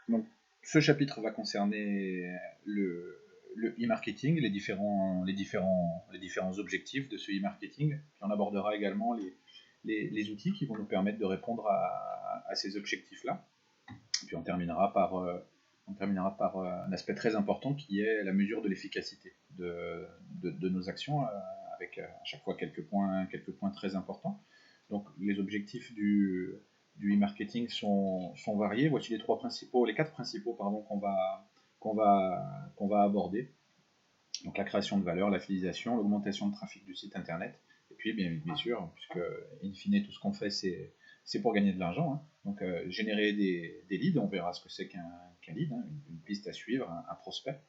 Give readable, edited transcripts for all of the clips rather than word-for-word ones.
Donc, ce chapitre va concerner le e-marketing, les différents objectifs de ce e-marketing. Puis on abordera également les outils qui vont nous permettre de répondre à ces objectifs-là. Puis on terminera par un aspect très important qui est la mesure de l'efficacité de nos actions, avec à chaque fois quelques points très importants. Donc les objectifs du e-marketing sont variés. Voici les quatre principaux qu'on va aborder. Donc la création de valeur, la fidélisation, l'augmentation de trafic du site internet, et puis bien sûr, puisque in fine tout ce qu'on fait c'est pour gagner de l'argent, hein. Donc générer des leads, on verra ce que c'est qu'un lead, hein, une piste à suivre, un prospect,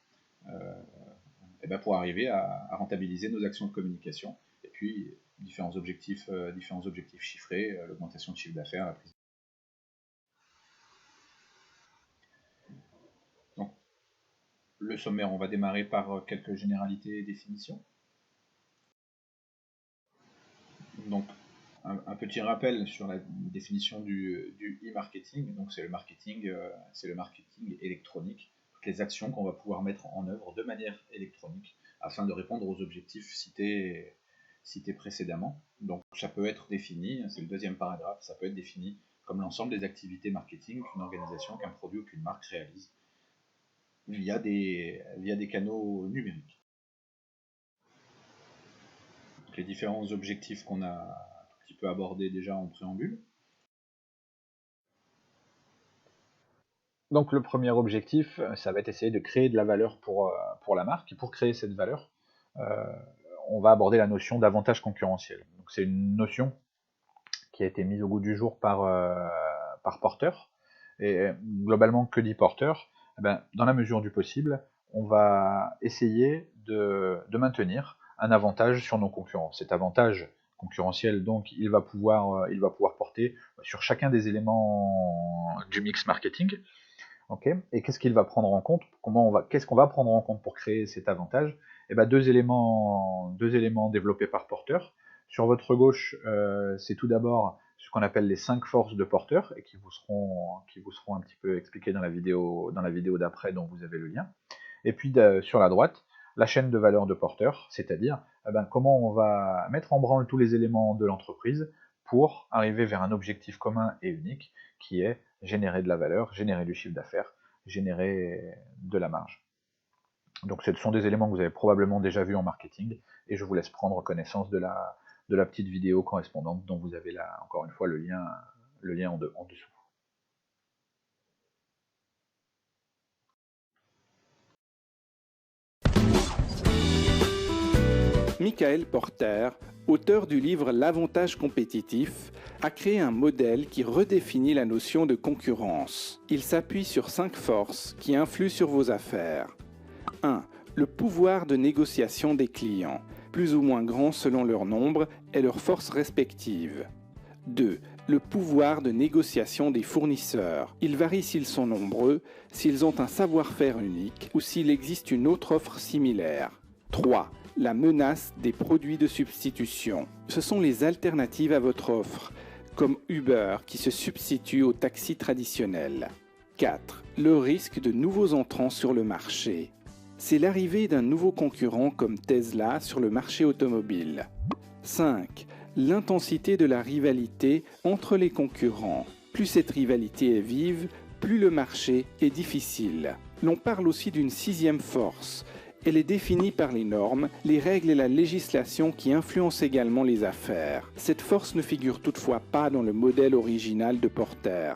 et ben pour arriver à rentabiliser nos actions de communication, et puis différents objectifs chiffrés, l'augmentation de chiffre d'affaires, la prise. Donc le sommaire, on va démarrer par quelques généralités et définitions. Donc un petit rappel sur la définition du e-marketing. Donc c'est le marketing électronique, toutes les actions qu'on va pouvoir mettre en œuvre de manière électronique afin de répondre aux objectifs cités précédemment. Donc ça peut être défini, c'est le deuxième paragraphe, ça peut être défini comme l'ensemble des activités marketing qu'une organisation, qu'un produit ou qu'une marque réalise via des canaux numériques. Donc les différents objectifs qu'on a peut aborder déjà en préambule. Donc le premier objectif, ça va être essayer de créer de la valeur pour la marque. Et pour créer cette valeur, on va aborder la notion d'avantage concurrentiel. Donc c'est une notion qui a été mise au goût du jour par Porter. Et globalement, que dit Porter ? Eh ben, dans la mesure du possible, on va essayer de maintenir un avantage sur nos concurrents. Cet avantage concurrentiel, donc, il va pouvoir porter sur chacun des éléments du mix marketing. Okay. Et qu'est-ce qu'il va prendre en compte ? Qu'est-ce qu'on va prendre en compte pour créer cet avantage ? Eh ben, deux éléments développés par Porter. Sur votre gauche, c'est tout d'abord ce qu'on appelle les 5 forces de Porter, et qui vous seront un petit peu expliquées dans la vidéo d'après, dont vous avez le lien. Et puis sur la droite, la chaîne de valeur de Porter, c'est-à-dire comment on va mettre en branle tous les éléments de l'entreprise pour arriver vers un objectif commun et unique, qui est générer de la valeur, générer du chiffre d'affaires, générer de la marge. Donc ce sont des éléments que vous avez probablement déjà vus en marketing, et je vous laisse prendre connaissance de la petite vidéo correspondante dont vous avez là, encore une fois, le lien en dessous. Michael Porter, auteur du livre L'avantage compétitif, a créé un modèle qui redéfinit la notion de concurrence. Il s'appuie sur 5 forces qui influent sur vos affaires. 1. Le pouvoir de négociation des clients, plus ou moins grand selon leur nombre et leurs forces respectives. 2. Le pouvoir de négociation des fournisseurs. Il varie s'ils sont nombreux, s'ils ont un savoir-faire unique ou s'il existe une autre offre similaire. 3. La menace des produits de substitution. Ce sont les alternatives à votre offre, comme Uber qui se substitue au taxi traditionnel. 4. Le risque de nouveaux entrants sur le marché. C'est l'arrivée d'un nouveau concurrent comme Tesla sur le marché automobile. 5. L'intensité de la rivalité entre les concurrents. Plus cette rivalité est vive, plus le marché est difficile. L'on parle aussi d'une 6e force. Elle est définie par les normes, les règles et la législation qui influencent également les affaires. Cette force ne figure toutefois pas dans le modèle original de Porter.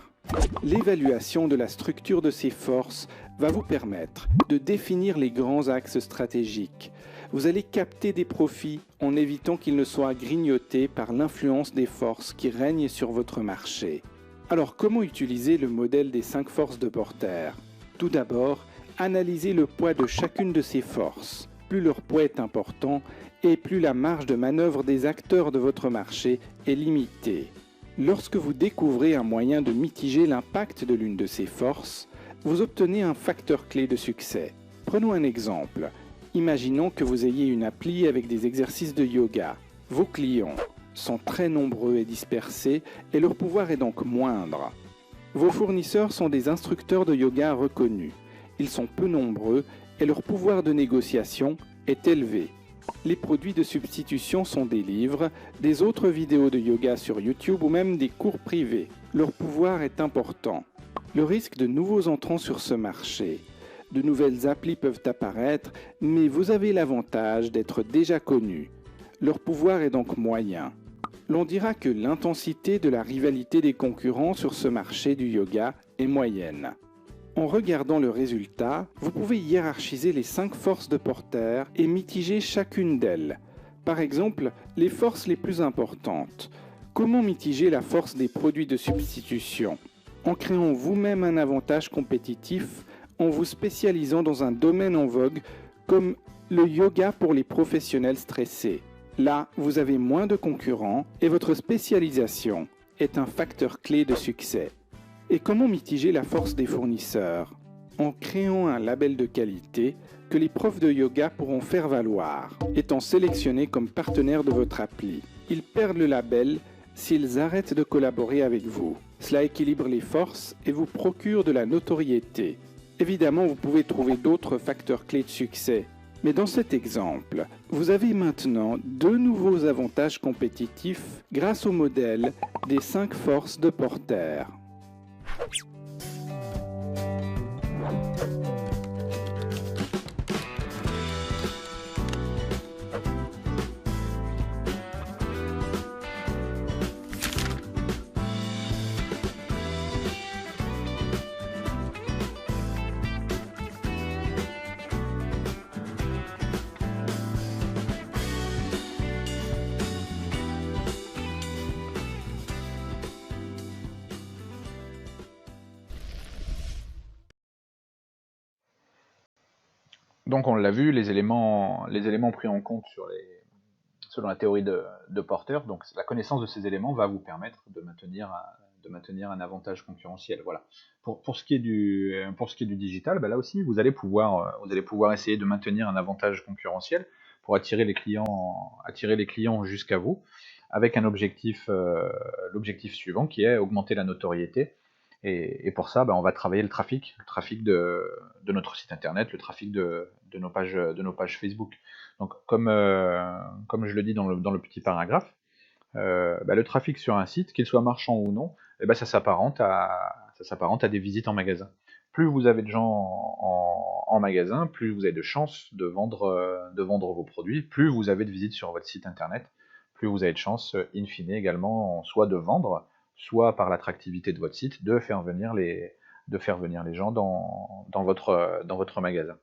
L'évaluation de la structure de ces forces va vous permettre de définir les grands axes stratégiques. Vous allez capter des profits en évitant qu'ils ne soient grignotés par l'influence des forces qui règnent sur votre marché. Alors comment utiliser le modèle des 5 forces de Porter ? Tout d'abord, analysez le poids de chacune de ces forces. Plus leur poids est important et plus la marge de manœuvre des acteurs de votre marché est limitée. Lorsque vous découvrez un moyen de mitiger l'impact de l'une de ces forces, vous obtenez un facteur clé de succès. Prenons un exemple. Imaginons que vous ayez une appli avec des exercices de yoga. Vos clients sont très nombreux et dispersés et leur pouvoir est donc moindre. Vos fournisseurs sont des instructeurs de yoga reconnus. Ils sont peu nombreux et leur pouvoir de négociation est élevé. Les produits de substitution sont des livres, des autres vidéos de yoga sur YouTube ou même des cours privés. Leur pouvoir est important. Le risque de nouveaux entrants sur ce marché. De nouvelles applis peuvent apparaître, mais vous avez l'avantage d'être déjà connu. Leur pouvoir est donc moyen. L'on dira que l'intensité de la rivalité des concurrents sur ce marché du yoga est moyenne. En regardant le résultat, vous pouvez hiérarchiser les 5 forces de Porter et mitiger chacune d'elles. Par exemple, les forces les plus importantes. Comment mitiger la force des produits de substitution? En créant vous-même un avantage compétitif, en vous spécialisant dans un domaine en vogue comme le yoga pour les professionnels stressés. Là, vous avez moins de concurrents et votre spécialisation est un facteur clé de succès. Et comment mitiger la force des fournisseurs? En créant un label de qualité que les profs de yoga pourront faire valoir, étant sélectionnés comme partenaires de votre appli. Ils perdent le label s'ils arrêtent de collaborer avec vous. Cela équilibre les forces et vous procure de la notoriété. Évidemment, vous pouvez trouver d'autres facteurs clés de succès. Mais dans cet exemple, vous avez maintenant 2 nouveaux avantages compétitifs grâce au modèle des 5 forces de Porter. Donc on l'a vu, les éléments pris en compte selon la théorie de Porter, donc la connaissance de ces éléments va vous permettre de maintenir un avantage concurrentiel. Voilà. Pour ce qui est du digital, bah là aussi vous allez pouvoir essayer de maintenir un avantage concurrentiel pour attirer les clients jusqu'à vous, avec un l'objectif suivant qui est augmenter la notoriété. Et pour ça, bah, on va travailler le trafic de notre site internet, le trafic de nos pages Facebook. Donc, comme je le dis dans le petit paragraphe, bah, le trafic sur un site, qu'il soit marchand ou non, ça s'apparente à des visites en magasin. Plus vous avez de gens en magasin, plus vous avez de chances de vendre vos produits, plus vous avez de visites sur votre site internet, plus vous avez de chances, in fine également, soit de vendre, soit par l'attractivité de votre site, de faire venir les gens dans votre magasin.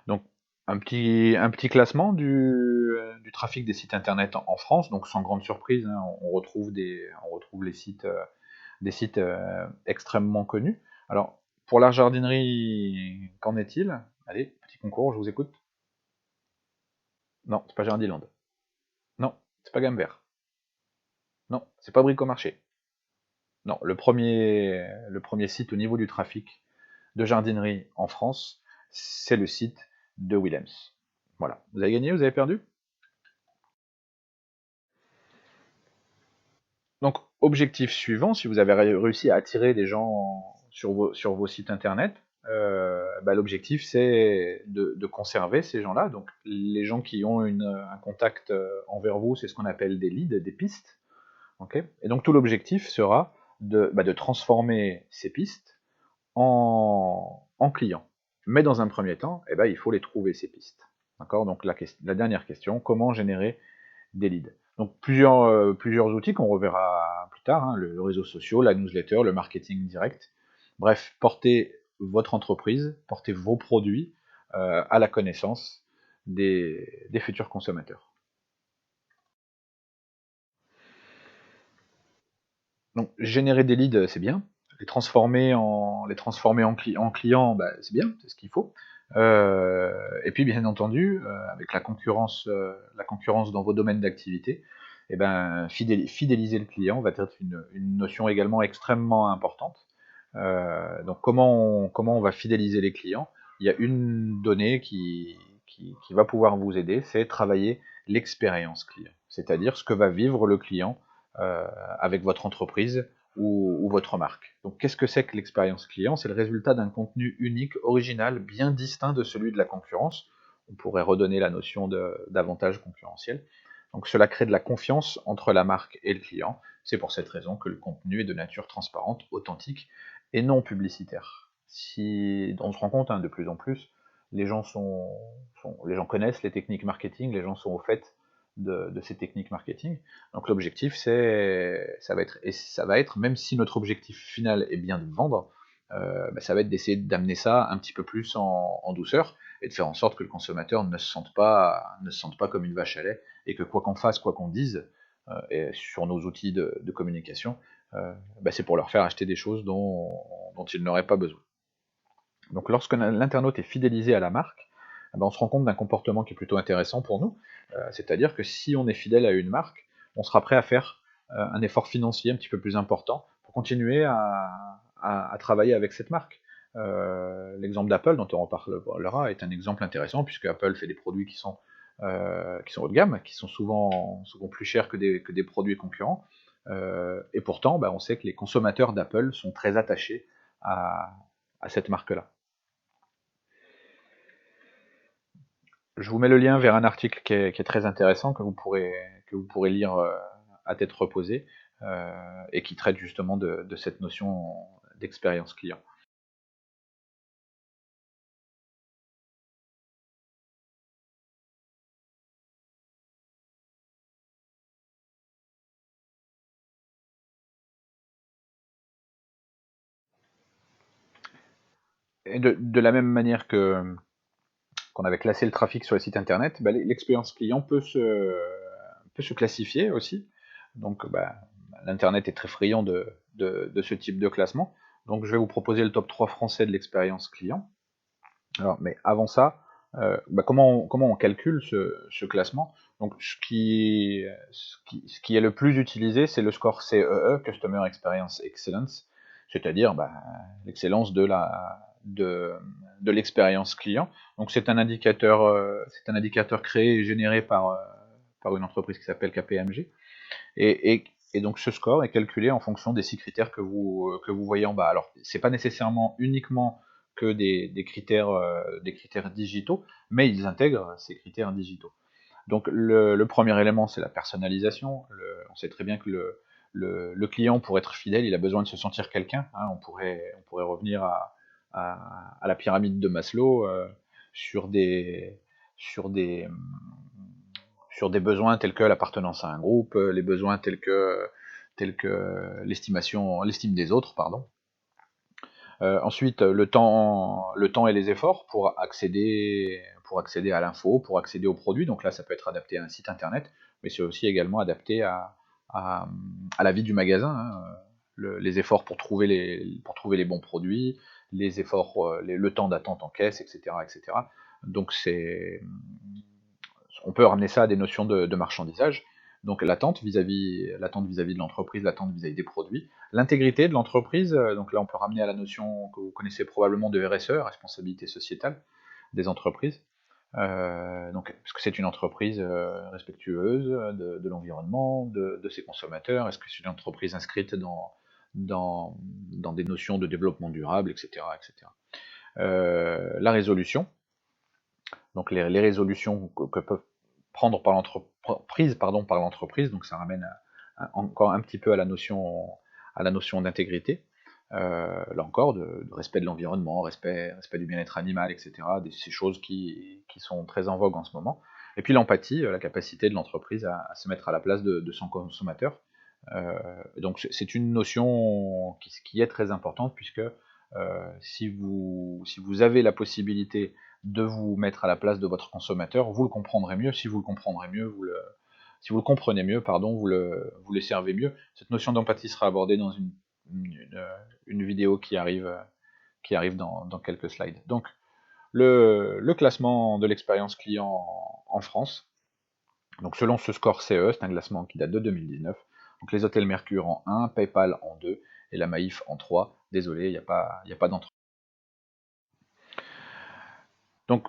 Donc un petit classement du trafic des sites internet en France, donc sans grande surprise, hein, on retrouve les sites, des sites extrêmement connus. Alors pour la jardinerie, qu'en est-il? Allez, petit concours, je vous écoute. Non, c'est pas Jardiland. Non, c'est pas Gambert. Non, c'est pas Bricomarché. Non, le premier site au niveau du trafic de jardinerie en France, c'est le site de Willems. Voilà. Vous avez gagné, vous avez perdu? Donc, objectif suivant, si vous avez réussi à attirer des gens sur vos sites internet, l'objectif c'est de conserver ces gens-là. Donc, les gens qui ont un contact envers vous, c'est ce qu'on appelle des leads, des pistes. Okay, et donc, tout l'objectif sera de transformer ces pistes en clients. Mais dans un premier temps, il faut les trouver, ces pistes. D'accord. Donc la dernière question, comment générer des leads? Donc plusieurs outils qu'on reverra plus tard, hein, le réseau social, la newsletter, le marketing direct. Bref, portez votre entreprise, portez vos produits à la connaissance des futurs consommateurs. Donc générer des leads, c'est bien. Les transformer en clients, c'est bien, c'est ce qu'il faut. Et puis bien entendu, avec la concurrence dans vos domaines d'activité, fidéliser le client va être une notion également extrêmement importante. Donc comment on va fidéliser les clients? Il y a une donnée qui va pouvoir vous aider, c'est travailler l'expérience client, c'est-à-dire ce que va vivre le client avec votre entreprise ou votre marque. Donc qu'est-ce que c'est que l'expérience client? C'est le résultat d'un contenu unique, original, bien distinct de celui de la concurrence. On pourrait redonner la notion d'avantage concurrentiel. Donc cela crée de la confiance entre la marque et le client. C'est pour cette raison que le contenu est de nature transparente, authentique et non publicitaire. Si on se rend compte de plus en plus, les gens les gens connaissent les techniques marketing, les gens sont au fait de ces techniques marketing. Donc l'objectif, ça va être, même si notre objectif final est bien de vendre, ça va être d'essayer d'amener ça un petit peu plus en douceur et de faire en sorte que le consommateur ne se sente pas comme une vache à lait et que quoi qu'on fasse, quoi qu'on dise, et sur nos outils de communication, c'est pour leur faire acheter des choses dont ils n'auraient pas besoin. Donc lorsque l'internaute est fidélisé à la marque, on se rend compte d'un comportement qui est plutôt intéressant pour nous, c'est-à-dire que si on est fidèle à une marque, on sera prêt à faire un effort financier un petit peu plus important pour continuer à travailler avec cette marque. L'exemple d'Apple, dont on reparlera, est un exemple intéressant, puisque Apple fait des produits qui sont haut de gamme, qui sont souvent plus chers que des produits concurrents, et pourtant, on sait que les consommateurs d'Apple sont très attachés à cette marque-là. Je vous mets le lien vers un article qui est très intéressant, que vous pourrez lire à tête reposée, et qui traite justement de cette notion d'expérience client. Et de la même manière qu'on avait classé le trafic sur les sites internet, l'expérience client peut se classifier aussi. Donc l'internet est très friand de ce type de classement. Donc je vais vous proposer le top 3 français de l'expérience client. Alors, mais avant ça, comment on calcule ce classement? Donc ce qui est le plus utilisé, c'est le score CEE, Customer Experience Excellence, c'est-à-dire l'excellence de l'expérience client. Donc c'est un indicateur créé et généré par une entreprise qui s'appelle KPMG. Et donc ce score est calculé en fonction des 6 critères que vous voyez en bas. Alors c'est pas nécessairement uniquement que des critères digitaux, mais ils intègrent ces critères digitaux. Donc le premier élément, c'est la personnalisation. On sait très bien que le client, pour être fidèle, il a besoin de se sentir quelqu'un. On pourrait revenir à la pyramide de Maslow, sur des besoins tels que l'appartenance à un groupe, les besoins tels que l'estime des autres, pardon. Ensuite, le temps et les efforts pour accéder à l'info, pour accéder au produit. Donc là, ça peut être adapté à un site internet, mais c'est aussi également adapté à la vie du magasin. Les efforts pour trouver les bons produits, les efforts, le temps d'attente en caisse, etc., etc. Donc on peut ramener ça à des notions de marchandisage. Donc l'attente vis-à-vis de l'entreprise, l'attente vis-à-vis des produits, l'intégrité de l'entreprise. Donc là, on peut ramener à la notion que vous connaissez probablement de RSE, responsabilité sociétale des entreprises. Est-ce que c'est une entreprise respectueuse de l'environnement, de ses consommateurs? Est-ce que c'est une entreprise inscrite dans des notions de développement durable, etc., etc. La résolution. Donc les résolutions que peuvent prendre par l'entreprise, donc ça ramène encore un petit peu à la notion d'intégrité, là encore, de respect de l'environnement, respect du bien-être animal, etc., ces choses qui sont très en vogue en ce moment. Et puis l'empathie, la capacité de l'entreprise à se mettre à la place de son consommateur. Donc c'est une notion qui est très importante, puisque si vous avez la possibilité de vous mettre à la place de votre consommateur, vous le comprendrez mieux. Si vous le comprendrez mieux, si vous le comprenez mieux, pardon, vous le servez mieux. Cette notion d'empathie sera abordée dans une vidéo qui arrive dans quelques slides. Donc le classement de l'expérience client en France. Donc selon ce score CE, c'est un classement qui date de 2019. Donc les hôtels Mercure en 1, PayPal en 2 et la Maïf en 3. Désolé, il n'y a pas d'entreprise. Donc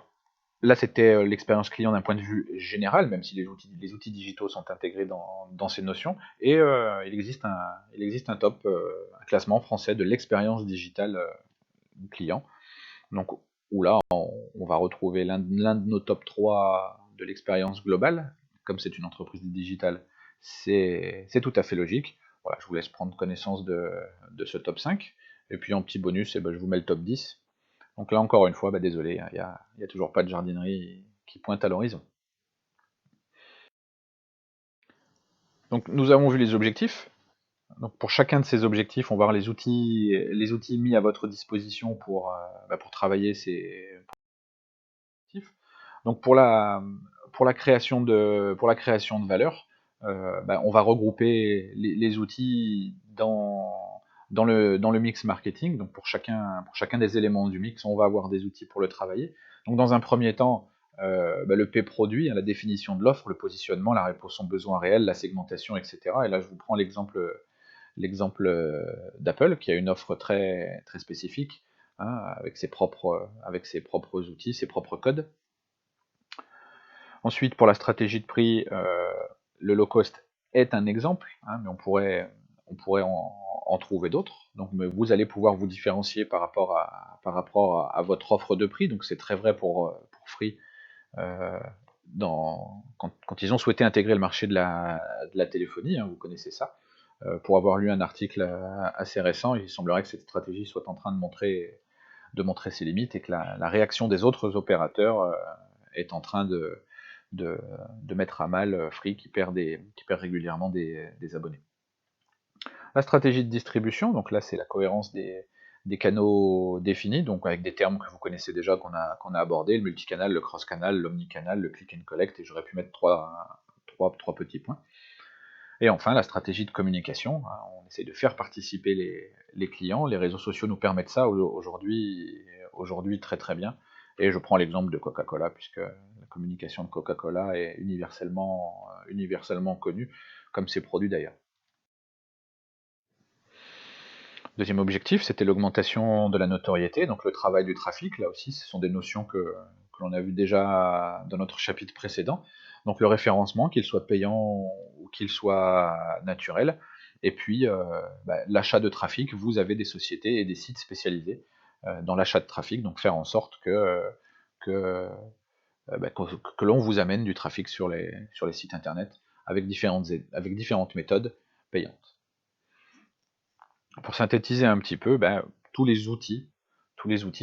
là, c'était l'expérience client d'un point de vue général, même si les outils digitaux sont intégrés dans ces notions. Et il existe un top, un classement français de l'expérience digitale client. Donc, où là, on va retrouver l'un de nos top 3 de l'expérience globale. Comme c'est une entreprise digitale, c'est tout à fait logique. Voilà, je vous laisse prendre connaissance de ce top 5. Et puis en petit bonus, eh ben, je vous mets le top 10. Donc là, encore une fois, bah, désolé, il n'y a toujours pas de jardinerie qui pointe à l'horizon. Donc nous avons vu les objectifs. Donc pour chacun de ces objectifs, on va voir les outils mis à votre disposition pour travailler ces objectifs. Donc pour la création de valeur, on va regrouper les outils dans le mix marketing. Donc pour chacun des éléments du mix, on va avoir des outils pour le travailler. Donc dans un premier temps, le P produit, hein, la définition de l'offre, le positionnement, la réponse aux besoins réels, la segmentation, etc. Et là, je vous prends l'exemple d'Apple, qui a une offre très, très spécifique, hein, avec ses propres outils, ses propres codes. Ensuite, pour la stratégie de prix, le low cost est un exemple, hein, mais on pourrait en trouver d'autres. Donc, vous allez pouvoir vous différencier par rapport à votre offre de prix. Donc, c'est très vrai pour Free euh, quand ils ont souhaité intégrer le marché de la téléphonie, hein, vous connaissez ça. Pour avoir lu un article assez récent, il semblerait que cette stratégie soit en train de montrer ses limites et que la réaction des autres opérateurs est en train de mettre à mal Free qui perd régulièrement des abonnés. La stratégie de distribution, donc là c'est la cohérence des canaux définis, donc avec des termes que vous connaissez déjà qu'on a abordés, le multicanal, le cross-canal, l'omnicanal, le click and collect, et j'aurais pu mettre trois petits points. Et enfin, la stratégie de communication, hein, on essaie de faire participer les clients, les réseaux sociaux nous permettent ça aujourd'hui très très bien, et je prends l'exemple de Coca-Cola, puisque la communication de Coca-Cola est universellement connue, comme ses produits d'ailleurs. Deuxième objectif, c'était l'augmentation de la notoriété, donc le travail du trafic, là aussi, ce sont des notions que l'on a vues déjà dans notre chapitre précédent. Donc le référencement, qu'il soit payant ou qu'il soit naturel, et puis l'achat de trafic, vous avez des sociétés et des sites spécialisés dans l'achat de trafic, donc faire en sorte que, que l'on vous amène du trafic sur les sites internet avec différentes méthodes payantes. Pour synthétiser un petit peu, tous les outils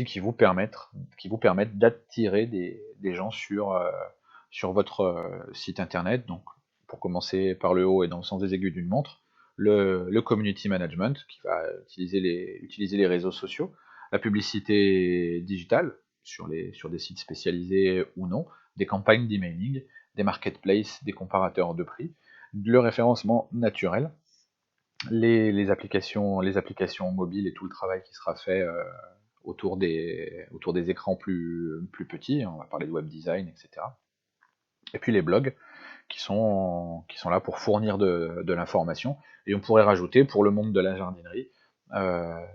qui vous permettent d'attirer des gens sur votre site internet. Donc, pour commencer par le haut et dans le sens des aiguilles d'une montre, le community management qui va utiliser les réseaux sociaux, la publicité digitale sur des sites spécialisés ou non, des campagnes d'emailing, des marketplaces, des comparateurs de prix, le référencement naturel, les applications mobiles et tout le travail qui sera fait autour des écrans plus petits, on va parler de web design, etc. Et puis les blogs qui sont là pour fournir de l'information. Et on pourrait rajouter pour le monde de la jardinerie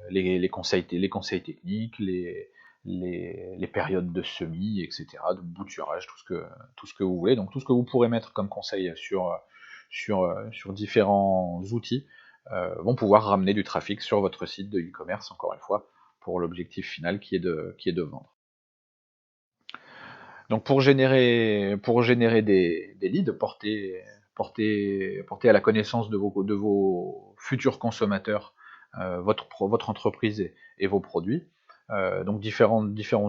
les conseils techniques, les périodes de semis, etc., de bouturage, tout ce que vous voulez. Donc tout ce que vous pourrez mettre comme conseil sur différents outils vont pouvoir ramener du trafic sur votre site de e-commerce, encore une fois, pour l'objectif final qui est de vendre. Donc pour générer des leads, porter à la connaissance de vos futurs consommateurs votre entreprise et vos produits, donc différents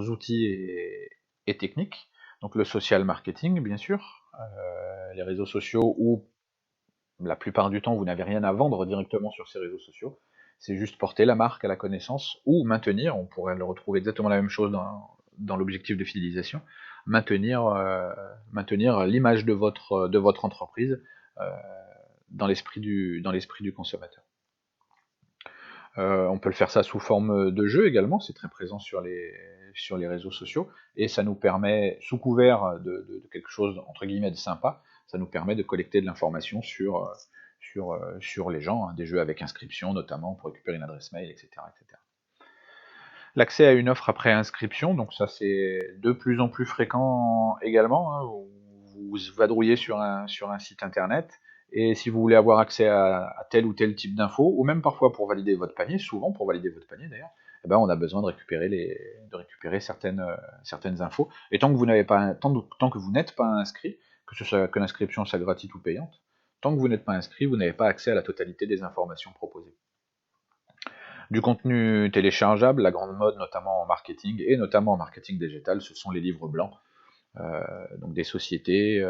outils et techniques. Donc le social marketing, bien sûr, les réseaux sociaux où la plupart du temps vous n'avez rien à vendre directement sur ces réseaux sociaux, c'est juste porter la marque à la connaissance ou maintenir, on pourrait le retrouver exactement la même chose dans l'objectif de fidélisation, maintenir l'image de votre entreprise euh, dans l'esprit du consommateur. On peut le faire ça sous forme de jeu également, c'est très présent sur les réseaux sociaux, et ça nous permet, sous couvert de quelque chose entre guillemets de sympa, ça nous permet de collecter de l'information sur les gens, hein, des jeux avec inscription notamment pour récupérer une adresse mail, etc. etc. L'accès à une offre après inscription, donc ça c'est de plus en plus fréquent également. Hein. Vous vadrouillez sur un site internet, et si vous voulez avoir accès à tel ou tel type d'infos, ou même parfois pour valider votre panier, souvent pour valider votre panier d'ailleurs, eh ben on a besoin de récupérer certaines infos. Et tant que vous tant que vous n'êtes pas inscrit, que l'inscription soit gratuite ou payante, tant que vous n'êtes pas inscrit, vous n'avez pas accès à la totalité des informations proposées. Du contenu téléchargeable, la grande mode notamment en marketing, et notamment en marketing digital, ce sont les livres blancs. Donc des sociétés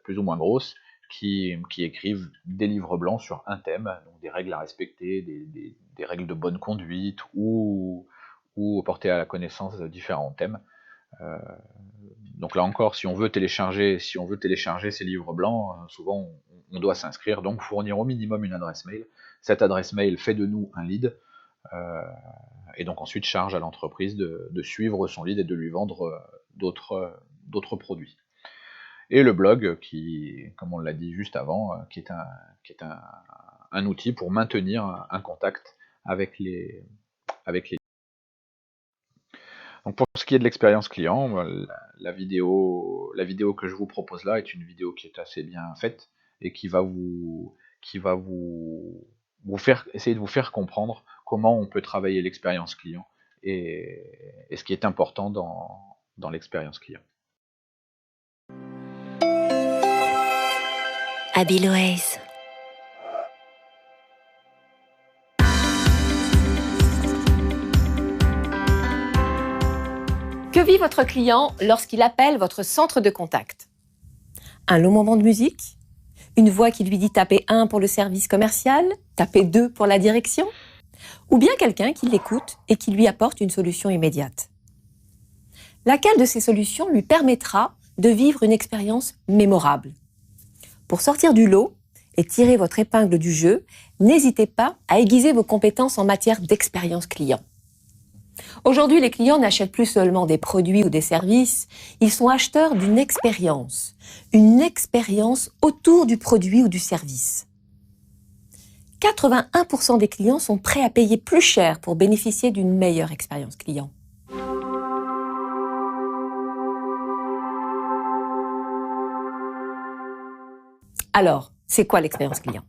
plus ou moins grosses qui écrivent des livres blancs sur un thème, donc des règles à respecter, des règles de bonne conduite, ou porter à la connaissance de différents thèmes. Donc là encore, si on veut télécharger ces livres blancs, souvent on doit s'inscrire, donc fournir au minimum une adresse mail. Cette adresse mail fait de nous un lead, et donc ensuite charge à l'entreprise de suivre son lead et de lui vendre d'autres produits. Et le blog, qui, comme on l'a dit juste avant, qui est un outil pour maintenir un contact avec les. Donc pour ce qui est de l'expérience client, la vidéo que je vous propose là est une vidéo qui est assez bien faite et qui va essayer de vous faire comprendre comment on peut travailler l'expérience client et ce qui est important dans l'expérience client. Habilways. Que vit votre client lorsqu'il appelle votre centre de contact? Un long moment de musique? Une voix qui lui dit tapez 1 pour le service commercial, tapez 2 pour la direction? Ou bien quelqu'un qui l'écoute et qui lui apporte une solution immédiate? Laquelle de ces solutions lui permettra de vivre une expérience mémorable? Pour sortir du lot et tirer votre épingle du jeu, n'hésitez pas à aiguiser vos compétences en matière d'expérience client. Aujourd'hui, les clients n'achètent plus seulement des produits ou des services, ils sont acheteurs d'une expérience. Une expérience autour du produit ou du service. 81% des clients sont prêts à payer plus cher pour bénéficier d'une meilleure expérience client. Alors, c'est quoi l'expérience client?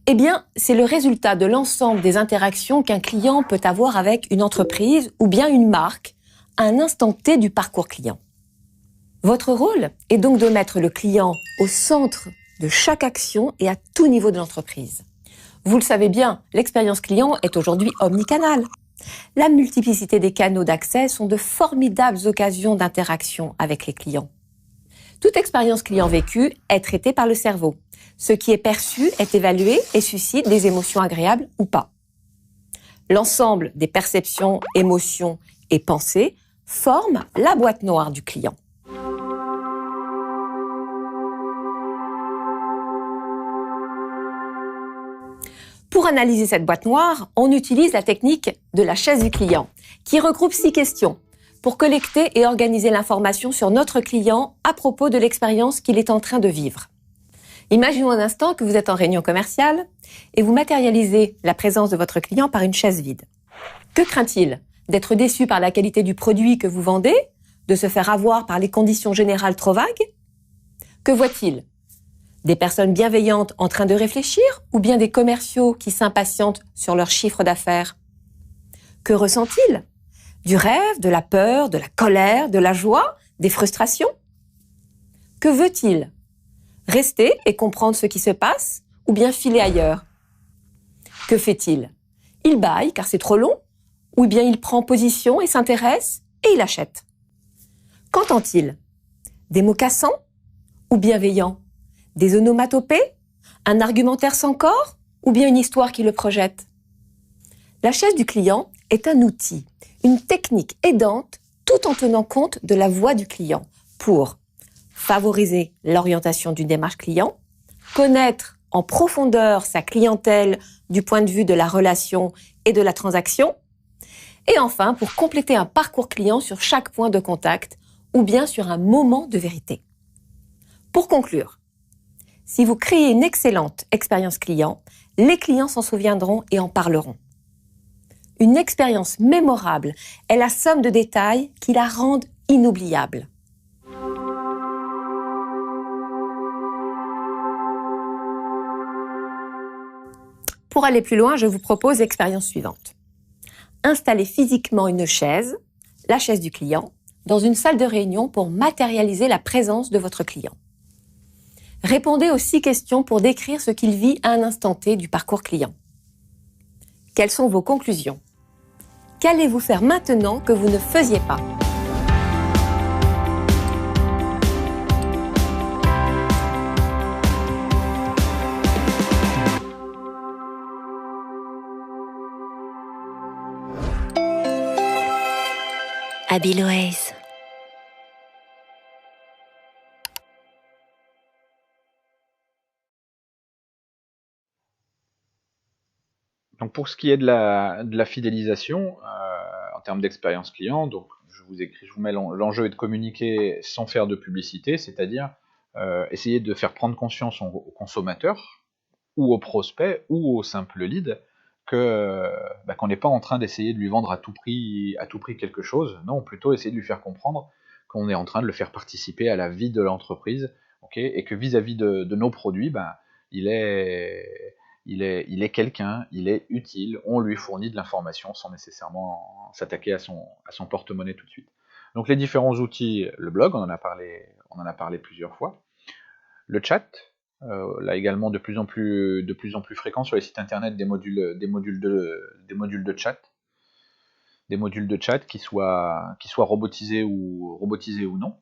Eh bien, c'est le résultat de l'ensemble des interactions qu'un client peut avoir avec une entreprise ou bien une marque à un instant T du parcours client. Votre rôle est donc de mettre le client au centre de chaque action et à tout niveau de l'entreprise. Vous le savez bien, l'expérience client est aujourd'hui omnicanale. La multiplicité des canaux d'accès sont de formidables occasions d'interaction avec les clients. Toute expérience client vécue est traitée par le cerveau. Ce qui est perçu est évalué et suscite des émotions agréables ou pas. L'ensemble des perceptions, émotions et pensées forment la boîte noire du client. Pour analyser cette boîte noire, on utilise la technique de la chaise du client, qui regroupe 6 questions pour collecter et organiser l'information sur notre client à propos de l'expérience qu'il est en train de vivre. Imaginons un instant que vous êtes en réunion commerciale et vous matérialisez la présence de votre client par une chaise vide. Que craint-il? D'être déçu par la qualité du produit que vous vendez? De se faire avoir par les conditions générales trop vagues? Que voit-il? Des personnes bienveillantes en train de réfléchir ou bien des commerciaux qui s'impatientent sur leur chiffre d'affaires? Que ressent-il? Du rêve, de la peur, de la colère, de la joie, des frustrations? Que veut-il? Rester et comprendre ce qui se passe ou bien filer ailleurs? Que fait-il? Il bâille car c'est trop long ou bien il prend position et s'intéresse et il achète? Qu'entend-il? Des mots cassants ou bienveillants? Des onomatopées? Un argumentaire sans corps ou bien une histoire qui le projette? La chaise du client est un outil, une technique aidante tout en tenant compte de la voix du client pour favoriser l'orientation d'une démarche client, connaître en profondeur sa clientèle du point de vue de la relation et de la transaction, et enfin pour compléter un parcours client sur chaque point de contact ou bien sur un moment de vérité. Pour conclure, si vous créez une excellente expérience client, les clients s'en souviendront et en parleront. Une expérience mémorable est la somme de détails qui la rendent inoubliable. Pour aller plus loin, je vous propose l'expérience suivante. Installez physiquement une chaise, la chaise du client, dans une salle de réunion pour matérialiser la présence de votre client. Répondez aux 6 questions pour décrire ce qu'il vit à un instant T du parcours client. Quelles sont vos conclusions? Qu'allez-vous faire maintenant que vous ne faisiez pas? Habilways. Donc pour ce qui est de la fidélisation, en termes d'expérience client, donc je vous mets l'enjeu est de communiquer sans faire de publicité, c'est-à-dire essayer de faire prendre conscience aux consommateurs, ou aux prospects, ou aux simples leads, qu'on n'est pas en train d'essayer de lui vendre à tout prix quelque chose, non, plutôt essayer de lui faire comprendre qu'on est en train de le faire participer à la vie de l'entreprise, et que vis-à-vis de nos produits, il est quelqu'un, il est utile, on lui fournit de l'information sans nécessairement s'attaquer à son porte-monnaie tout de suite. Donc les différents outils, le blog, on en a parlé plusieurs fois, le chat, là également de plus en plus fréquent sur les sites internet des modules de chat qui soient robotisés ou non.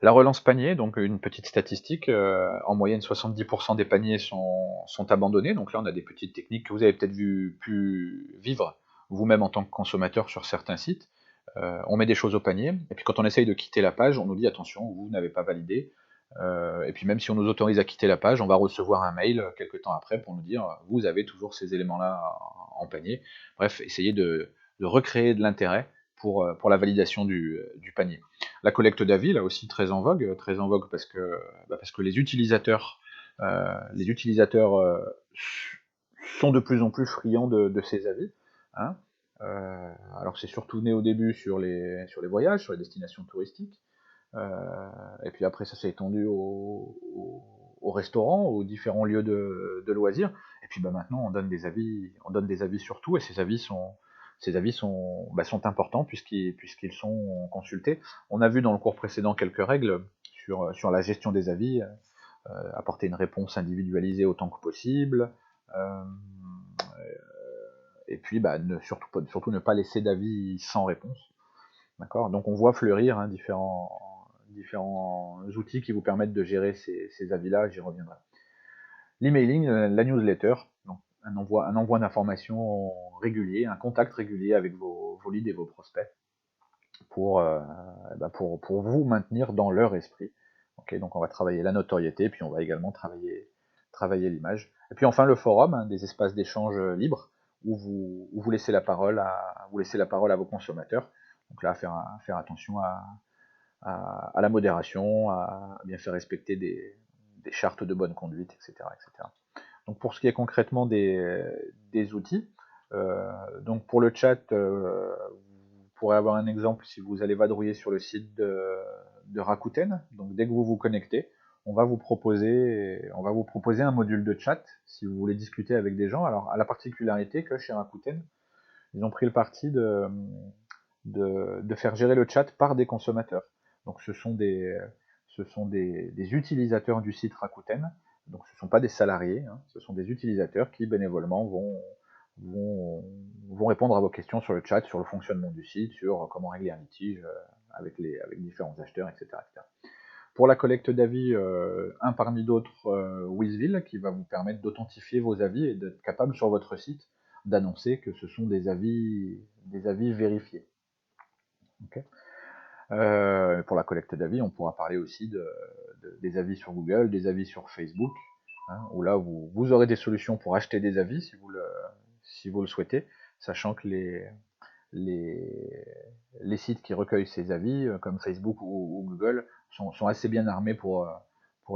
La relance panier, donc une petite statistique, en moyenne 70% des paniers sont abandonnés, donc là on a des petites techniques que vous avez peut-être pu vivre vous-même en tant que consommateur sur certains sites. On met des choses au panier, et puis quand on essaye de quitter la page, on nous dit attention, vous n'avez pas validé, et puis même si on nous autorise à quitter la page, on va recevoir un mail quelques temps après pour nous dire vous avez toujours ces éléments-là en panier. Bref, essayez de recréer de l'intérêt pour la validation du panier. La collecte d'avis, là aussi très en vogue parce que les utilisateurs sont de plus en plus friands de ces avis, hein. Alors c'est surtout né au début sur les voyages, sur les destinations touristiques, et puis après ça s'est étendu aux restaurants, aux différents lieux de loisirs, et puis maintenant on donne des avis sur tout, et ces avis sont importants puisqu'ils sont consultés. On a vu dans le cours précédent quelques règles sur la gestion des avis, apporter une réponse individualisée autant que possible, et puis surtout ne pas laisser d'avis sans réponse. D'accord. Donc on voit fleurir différents outils qui vous permettent de gérer ces avis-là, j'y reviendrai. L'emailing, la newsletter, donc un envoi d'informations régulier, un contact régulier avec vos leads et vos prospects pour vous maintenir dans leur esprit. Okay, donc on va travailler la notoriété, puis on va également travailler l'image. Et puis enfin le forum, des espaces d'échange libres où vous laissez la parole à vos consommateurs. Donc là, faire attention à la modération, à bien faire respecter des chartes de bonne conduite, etc., etc. Donc pour ce qui est concrètement des outils, donc pour le chat, vous pourrez avoir un exemple si vous allez vadrouiller sur le site de Rakuten. Donc dès que vous vous connectez, on va vous proposer un module de chat si vous voulez discuter avec des gens. Alors à la particularité que chez Rakuten, ils ont pris le parti de faire gérer le chat par des consommateurs. Donc ce sont des utilisateurs du site Rakuten, donc ce ne sont pas des salariés, hein, ce sont des utilisateurs qui bénévolement vont répondre à vos questions sur le chat, sur le fonctionnement du site, sur comment régler un litige avec différents acheteurs, etc., etc. Pour la collecte d'avis, un parmi d'autres, Wizville, qui va vous permettre d'authentifier vos avis et d'être capable sur votre site d'annoncer que ce sont des avis vérifiés. Okay. Pour la collecte d'avis, on pourra parler aussi des avis sur Google, des avis sur Facebook, hein, où là vous aurez des solutions pour acheter des avis si vous le souhaitez, sachant que les sites qui recueillent ces avis, comme Facebook ou Google, sont assez bien armés pour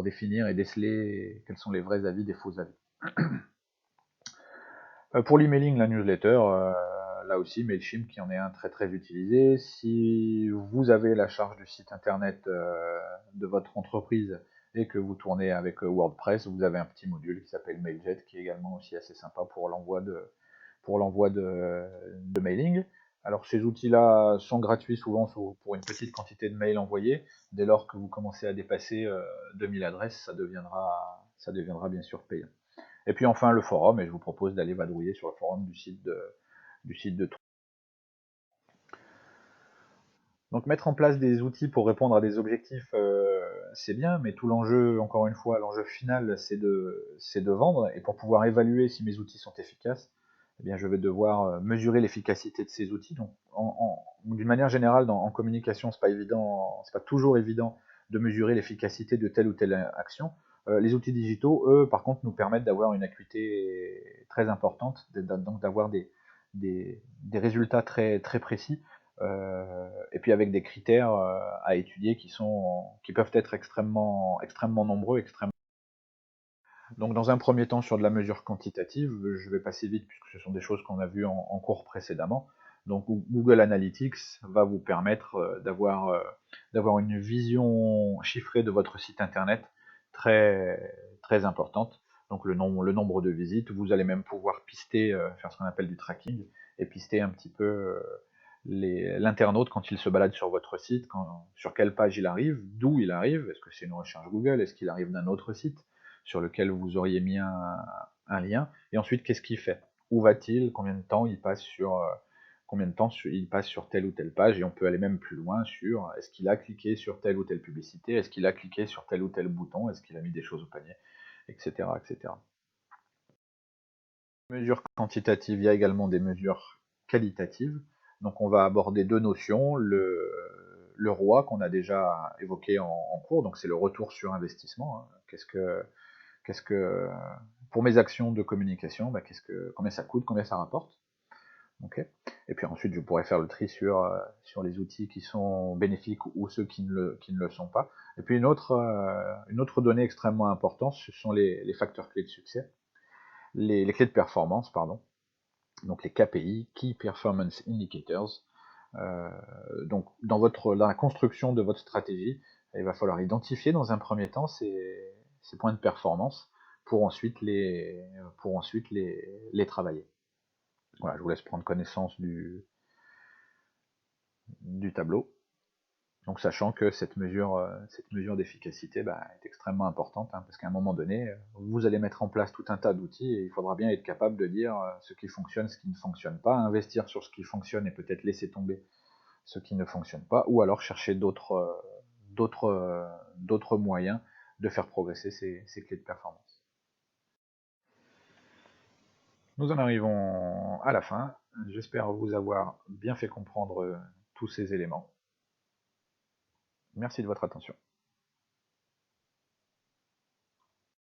définir et déceler quels sont les vrais avis des faux avis. Pour l'emailing, la newsletter, là aussi, Mailchimp qui en est un très très utilisé. Si vous avez la charge du site internet de votre entreprise et que vous tournez avec WordPress, vous avez un petit module qui s'appelle Mailjet qui est également aussi assez sympa pour l'envoi de mailing. Alors ces outils-là sont gratuits souvent pour une petite quantité de mails envoyés. Dès lors que vous commencez à dépasser 2000 adresses, ça deviendra bien sûr payant. Et puis enfin le forum, et je vous propose d'aller vadrouiller sur le forum du site de Trou. Donc mettre en place des outils pour répondre à des objectifs, c'est bien, mais tout l'enjeu, encore une fois, l'enjeu final, c'est de vendre, et pour pouvoir évaluer si mes outils sont efficaces, eh bien, je vais devoir mesurer l'efficacité de ces outils. Donc, d'une manière générale, en communication, c'est pas toujours évident de mesurer l'efficacité de telle ou telle action. Les outils digitaux, eux, par contre, nous permettent d'avoir une acuité très importante, donc d'avoir des résultats très, très précis, et puis avec des critères à étudier qui peuvent être extrêmement nombreux, extrêmement. Donc dans un premier temps sur de la mesure quantitative, je vais passer vite puisque ce sont des choses qu'on a vues en cours précédemment. Donc Google Analytics va vous permettre d'avoir une vision chiffrée de votre site internet très, très importante. Donc le nombre de visites, vous allez même pouvoir pister, faire ce qu'on appelle du tracking, et pister un petit peu l'internaute quand il se balade sur votre site, sur quelle page il arrive, d'où il arrive, est-ce que c'est une recherche Google, est-ce qu'il arrive d'un autre site sur lequel vous auriez mis un lien, et ensuite qu'est-ce qu'il fait, où va-t-il, combien de temps il passe sur telle ou telle page, et on peut aller même plus loin sur est-ce qu'il a cliqué sur telle ou telle publicité, est-ce qu'il a cliqué sur tel ou tel bouton, est-ce qu'il a mis des choses au panier, etc. etc. Mesures quantitatives, il y a également des mesures qualitatives. Donc on va aborder deux notions, le ROI qu'on a déjà évoqué en cours, donc c'est le retour sur investissement. Qu'est-ce que pour mes actions de communication, combien ça coûte, combien ça rapporte. Okay. Et puis ensuite je pourrais faire le tri sur les outils qui sont bénéfiques ou ceux qui ne le sont pas. Et puis une autre donnée extrêmement importante, ce sont les facteurs clés de succès, les clés de performance, pardon. Donc les KPI, Key Performance Indicators. Donc dans la construction de votre stratégie, il va falloir identifier dans un premier temps ces points de performance pour ensuite les travailler. Voilà, je vous laisse prendre connaissance du tableau. Donc sachant que cette mesure d'efficacité est extrêmement importante, parce qu'à un moment donné, vous allez mettre en place tout un tas d'outils et il faudra bien être capable de dire ce qui fonctionne, ce qui ne fonctionne pas, investir sur ce qui fonctionne et peut-être laisser tomber ce qui ne fonctionne pas, ou alors chercher d'autres moyens de faire progresser ces clés de performance. Nous en arrivons à la fin. J'espère vous avoir bien fait comprendre tous ces éléments. Merci de votre attention.